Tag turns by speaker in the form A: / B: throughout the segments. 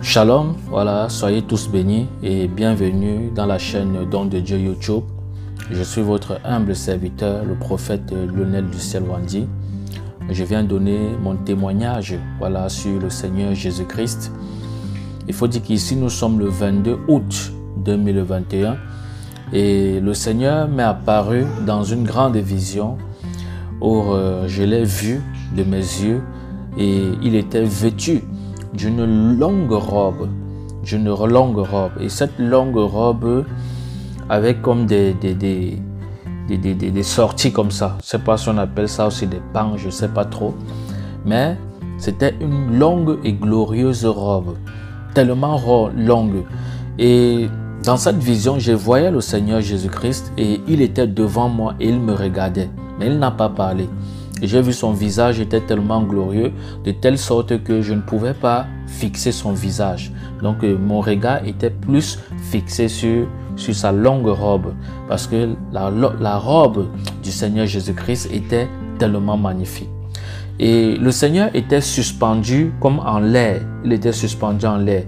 A: Shalom, voilà, soyez tous bénis et bienvenue dans la chaîne Don de Dieu YouTube. Je suis votre humble serviteur, le prophète Lionel du Ciel Wandi. Je viens donner mon témoignage voilà, sur le Seigneur Jésus-Christ. Il faut dire qu'ici nous sommes le 22 août 2021 et le Seigneur m'est apparu dans une grande vision où je l'ai vu de mes yeux et il était vêtu d'une longue robe, et cette longue robe avait comme des sorties comme ça. Je ne sais pas si on appelle ça aussi des pans, je ne sais pas trop, mais c'était une longue et glorieuse robe, tellement longue. Et dans cette vision, je voyais le Seigneur Jésus-Christ et il était devant moi et il me regardait, mais il n'a pas parlé. Et j'ai vu son visage était tellement glorieux, de telle sorte que je ne pouvais pas fixer son visage. Donc mon regard était plus fixé sur sa longue robe, parce que la robe du Seigneur Jésus-Christ était tellement magnifique. Et le Seigneur était suspendu comme en l'air, il était suspendu en l'air.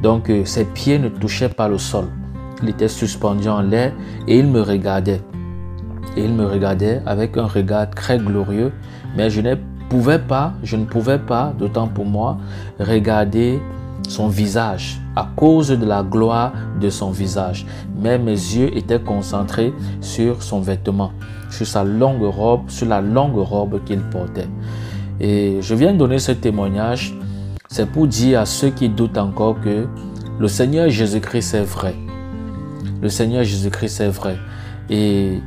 A: Donc ses pieds ne touchaient pas le sol. Il était suspendu en l'air et il me regardait. Et il me regardait avec un regard très glorieux, mais je ne pouvais pas, d'autant pour moi, regarder son visage à cause de la gloire de son visage. Mais mes yeux étaient concentrés sur son vêtement, sur sa longue robe, sur la longue robe qu'il portait. Et je viens donner ce témoignage, c'est pour dire à ceux qui doutent encore que le Seigneur Jésus-Christ est vrai. Le Seigneur Jésus-Christ est vrai. Et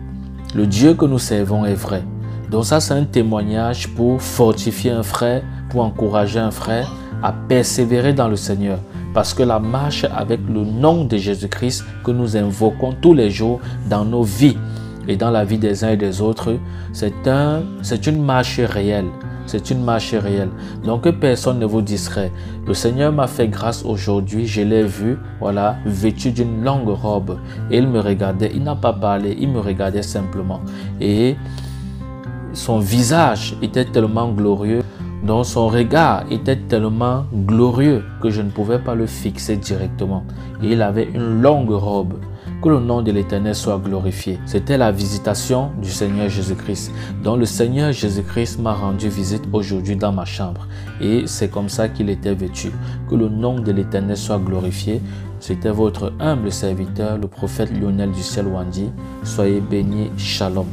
A: le Dieu que nous servons est vrai. Donc ça, c'est un témoignage pour fortifier un frère, pour encourager un frère à persévérer dans le Seigneur. Parce que la marche avec le nom de Jésus-Christ que nous invoquons tous les jours dans nos vies et dans la vie des uns et des autres, c'est une marche réelle. C'est une marche réelle. Donc que personne ne vous distrait. Le Seigneur m'a fait grâce aujourd'hui. Je l'ai vu, voilà, vêtu d'une longue robe. Et il me regardait. Il n'a pas parlé. Il me regardait simplement. Et son visage était tellement glorieux. Donc son regard était tellement glorieux que je ne pouvais pas le fixer directement. Et il avait une longue robe. Que le nom de l'Éternel soit glorifié. C'était la visitation du Seigneur Jésus-Christ. Donc le Seigneur Jésus-Christ m'a rendu visite aujourd'hui dans ma chambre. Et c'est comme ça qu'il était vêtu. Que le nom de l'Éternel soit glorifié. C'était votre humble serviteur, le prophète Lionel du Ciel Wandi. Soyez bénis. Shalom.